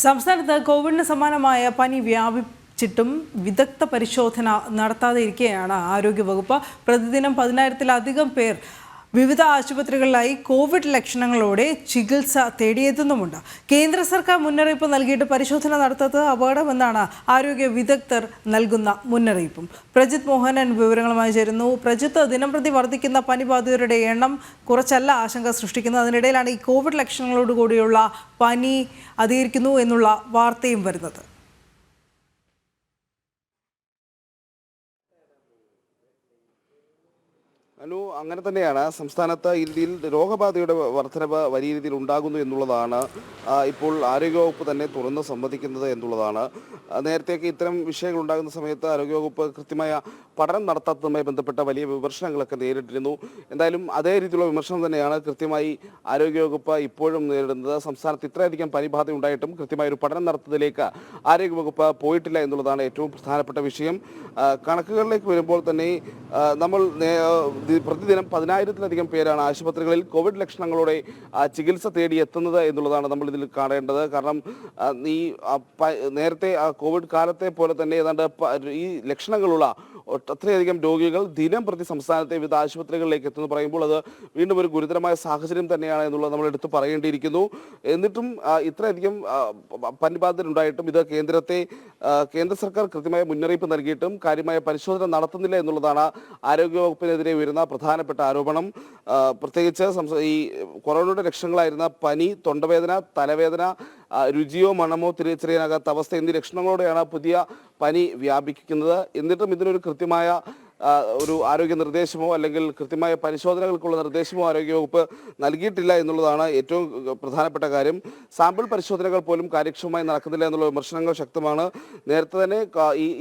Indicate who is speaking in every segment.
Speaker 1: സംസ്ഥാനത്ത് കോവിഡിന് സമാനമായ പനി വ്യാപിച്ചിട്ടും വിദഗ്ധ പരിശോധന നടത്താതെ ഇരിക്കുകയാണ് ആരോഗ്യവകുപ്പ്. പ്രതിദിനം 10,000-ത്തിലധികം പേർ വിവിധ ആശുപത്രികളിലായി കോവിഡ് ലക്ഷണങ്ങളോടെ ചികിത്സ തേടിയെത്തുന്നുമുണ്ട്. കേന്ദ്ര സർക്കാർ മുന്നറിയിപ്പ് നൽകിയിട്ട് പരിശോധന നടത്താത്തത് അപകടമെന്നാണ് ആരോഗ്യ വിദഗ്ധർ നൽകുന്ന മുന്നറിയിപ്പും. പ്രജിത് മോഹനൻ വിവരങ്ങളുമായി ചേരുന്നു. പ്രജിത്ത്, ദിനംപ്രതി വർദ്ധിക്കുന്ന പനിബാധിതരുടെ എണ്ണം കുറച്ചല്ല ആശങ്ക സൃഷ്ടിക്കുന്നത്. അതിനിടയിലാണ് ഈ കോവിഡ് ലക്ഷണങ്ങളോടുകൂടിയുള്ള പനി അധികരിക്കുന്നു എന്നുള്ള വാർത്തയും വരുന്നത്.
Speaker 2: അങ്ങനെ തന്നെയാണ്. സംസ്ഥാനത്ത് ഇന്ത്യയിൽ രോഗബാധയുടെ വർധനവ് വലിയ രീതിയിൽ ഉണ്ടാകുന്നു എന്നുള്ളതാണ് ഇപ്പോൾ ആരോഗ്യവകുപ്പ് തന്നെ തുറന്ന് സമ്മതിക്കുന്നത് എന്നുള്ളതാണ്. നേരത്തെയൊക്കെ ഇത്തരം വിഷയങ്ങൾ ഉണ്ടാകുന്ന സമയത്ത് ആരോഗ്യവകുപ്പ് കൃത്യമായ പഠനം നടത്താത്തതുമായി ബന്ധപ്പെട്ട വലിയ വിമർശനങ്ങളൊക്കെ നേരിട്ടിരുന്നു. എന്തായാലും അതേ രീതിയിലുള്ള വിമർശനം തന്നെയാണ് കൃത്യമായി ആരോഗ്യവകുപ്പ് ഇപ്പോഴും നേരിടുന്നത്. സംസ്ഥാനത്ത് ഇത്രയധികം പനിബാധ ഉണ്ടായിട്ടും കൃത്യമായ ഒരു പഠനം നടത്തുന്നതിലേക്ക് ആരോഗ്യവകുപ്പ് പോയിട്ടില്ല എന്നുള്ളതാണ് ഏറ്റവും പ്രധാനപ്പെട്ട വിഷയം. കണക്കുകളിലേക്ക് വരുമ്പോൾ തന്നെ നമ്മൾ പ്രതിദിനം 10,000-ത്തിലധികം പേരാണ് ആശുപത്രികളിൽ കോവിഡ് ലക്ഷണങ്ങളോടെ ചികിത്സ തേടി എത്തുന്നത് എന്നുള്ളതാണ് നമ്മൾ ഇതിൽ കാണേണ്ടത്. കാരണം ഈ നേരത്തെ കോവിഡ് കാലത്തെ പോലെ തന്നെ ഏതാണ്ട് ഈ ലക്ഷണങ്ങളുള്ള അത്രയധികം രോഗികൾ ദിനം പ്രതി സംസ്ഥാനത്തെ വിവിധ ആശുപത്രികളിലേക്ക് എത്തുന്നു പറയുമ്പോൾ അത് വീണ്ടും ഒരു ഗുരുതരമായ സാഹചര്യം തന്നെയാണ് എന്നുള്ളത് നമ്മൾ എടുത്ത് പറയേണ്ടിയിരിക്കുന്നു. എന്നിട്ടും ഇത്രയധികം പനിബാധിതരുണ്ടായിട്ടും ഇത് കേന്ദ്ര സർക്കാർ കൃത്യമായ മുന്നറിയിപ്പ് നൽകിയിട്ടും കാര്യമായ പരിശോധന നടത്തുന്നില്ല എന്നുള്ളതാണ് ആരോഗ്യവകുപ്പിനെതിരെ ഉയരുന്ന പ്രധാനപ്പെട്ട ആരോപണം. പ്രത്യേകിച്ച് ഈ കൊറോണയുടെ ലക്ഷണങ്ങളായിരുന്ന പനി, തൊണ്ടവേദന, തലവേദന, രുചിയോ മണമോ തിരിച്ചറിയാനാകാത്ത അവസ്ഥ എന്നീ ലക്ഷണങ്ങളോടെയാണ് പുതിയ പനി വ്യാപിക്കുന്നത്. എന്നിട്ടും ഇതിനൊരു കൃത്യമായ ഒരു ആരോഗ്യ നിർദ്ദേശമോ അല്ലെങ്കിൽ കൃത്യമായ പരിശോധനകൾക്കുള്ള നിർദ്ദേശമോ ആരോഗ്യവകുപ്പ് നൽകിയിട്ടില്ല എന്നുള്ളതാണ് ഏറ്റവും പ്രധാനപ്പെട്ട കാര്യം. സാമ്പിൾ പരിശോധനകൾ പോലും കാര്യക്ഷമമായി നടക്കുന്നില്ല എന്നുള്ള വിമർശനങ്ങൾ ശക്തമാണ്. നേരത്തെ തന്നെ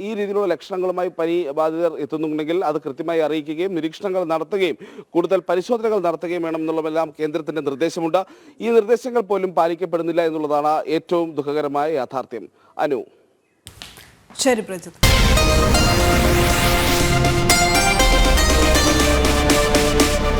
Speaker 2: ഈ രീതിയിലുള്ള ലക്ഷണങ്ങളുമായി പനി ബാധിതർ എത്തുന്നുണ്ടെങ്കിൽ അത് കൃത്യമായി അറിയിക്കുകയും നിരീക്ഷണങ്ങൾ നടത്തുകയും കൂടുതൽ പരിശോധനകൾ നടത്തുകയും വേണം എന്നുള്ളതെല്ലാം കേന്ദ്രത്തിന്റെ നിർദ്ദേശമുണ്ട്. ഈ നിർദ്ദേശങ്ങൾ പോലും പാലിക്കപ്പെടുന്നില്ല എന്നുള്ളതാണ് ഏറ്റവും ദുഃഖകരമായ യാഥാർത്ഥ്യം. അനു.
Speaker 1: ശരി പ്രജിത്ത്.